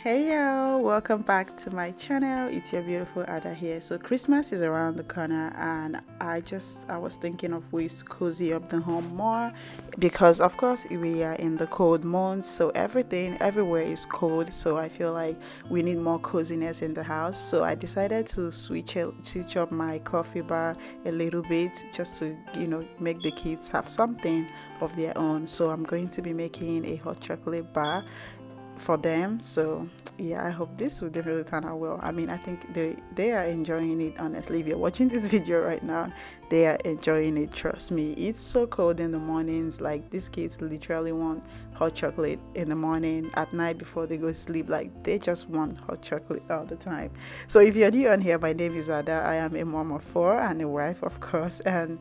Hey yo, welcome back to my channel. It's your beautiful Ada here. So Christmas is around the corner and I was thinking of ways to cozy up the home more because of course we are in the cold months, so everything everywhere is cold, so I feel like we need more coziness in the house. So I decided to switch up my coffee bar a little bit just to make the kids have something of their own. So I'm going to be making a hot chocolate bar for them. So yeah, I hope this will definitely turn out well. I mean, I think they are enjoying it. Honestly, if you're watching this video right now, they are enjoying it, trust me. It's so cold in the mornings, like these kids literally want hot chocolate in the morning, at night before they go to sleep, like they just want hot chocolate all the time. So if you're new on here, my name is Ada. I am a mom of four and a wife, of course, and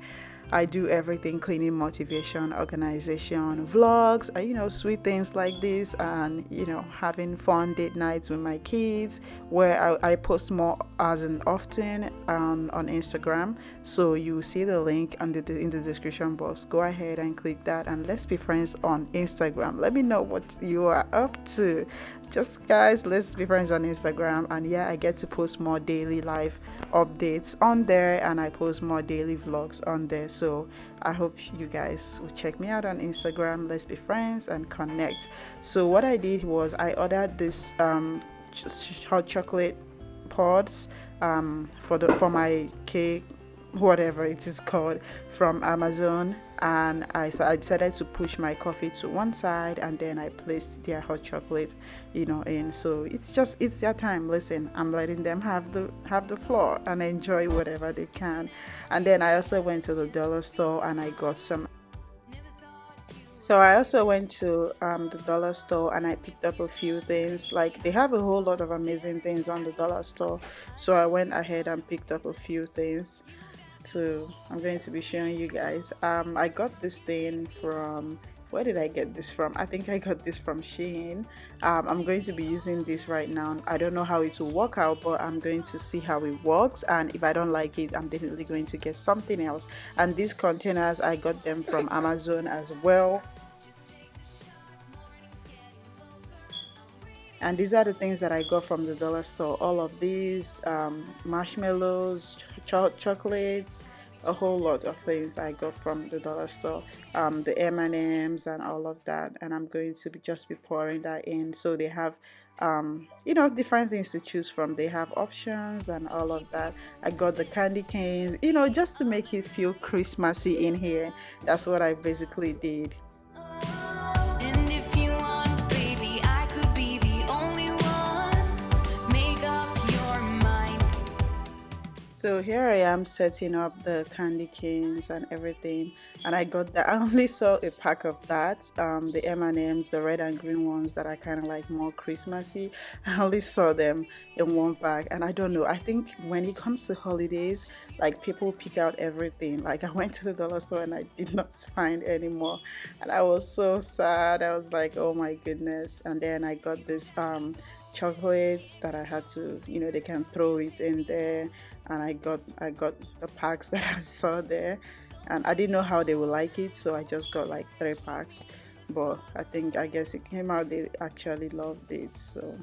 I do everything: cleaning, motivation, organization, vlogs, sweet things like this, and having fun date nights with my kids, where I post more as an often on Instagram. So you see the link in the description box. Go ahead and click that, and let's be friends on Instagram. Let me know what you are up to. Just guys, let's be friends on Instagram. And yeah, I get to post more daily life updates on there, and I post more daily vlogs on there. So I hope you guys will check me out on Instagram. Let's be friends and connect. So what I did was I ordered this hot chocolate pods for my cake, whatever it is called, from Amazon. And I decided to push my coffee to one side, and then I placed their hot chocolate in. So it's their time. Listen, I'm letting them have the floor and enjoy whatever they can. And then I also went to the dollar store and I got some. So I also went to the dollar store and I picked up a few things. Like, they have a whole lot of amazing things on the dollar store. So I went ahead and picked up a few things. So I'm going to be showing you guys. I got this thing from, where did I get this from? I think I got this from Shein. I'm going to be using this right now. I don't know how it will work out, but I'm going to see how it works, and if I don't like it, I'm definitely going to get something else. And these containers, I got them from Amazon as well. And these are the things that I got from the dollar store. All of these marshmallows, chocolates, a whole lot of things I got from the dollar store. The M&Ms and all of that. And I'm going to just be pouring that in. So they have different things to choose from. They have options and all of that. I got the candy canes, just to make it feel Christmassy in here. That's what I basically did. So here I am setting up the candy canes and everything, and I got that. I only saw a pack of that, the M&Ms, the red and green ones that are kind of like more Christmassy. I only saw them in one bag, and I don't know, I think when it comes to holidays, like, people pick out everything. Like, I went to the dollar store and I did not find any more, and I was so sad. I was like, oh my goodness. And then I got this chocolates that I had to, they can throw it in there, and I got the packs that I saw there, and I didn't know how they would like it, so I just got like 3 packs. But I guess it came out they actually loved it. So,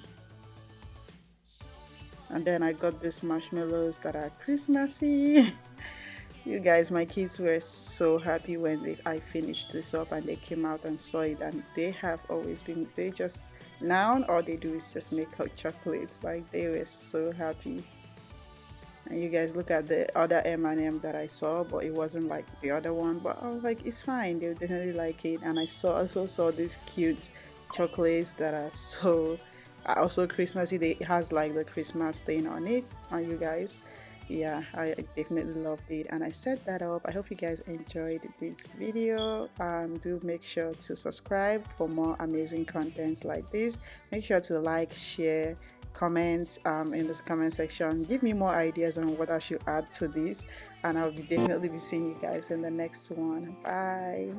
and then I got these marshmallows that are Christmassy. You guys, my kids were so happy when I finished this up and they came out and saw it, and they have always been, they just, now all they do is just make hot chocolates. Like, they were so happy. And you guys, look at the other M&M that I saw, but it wasn't like the other one. But I was like, it's fine, they'll definitely like it. And I also saw these cute chocolates that are also Christmassy. It has like the Christmas thing on it. And you guys, yeah, I definitely loved it, and I set that up. I hope you guys enjoyed this video. Do make sure to subscribe for more amazing contents like this. Make sure to like, share, comment in the comment section. Give me more ideas on what I should add to this, and I'll definitely be seeing you guys in the next one. Bye.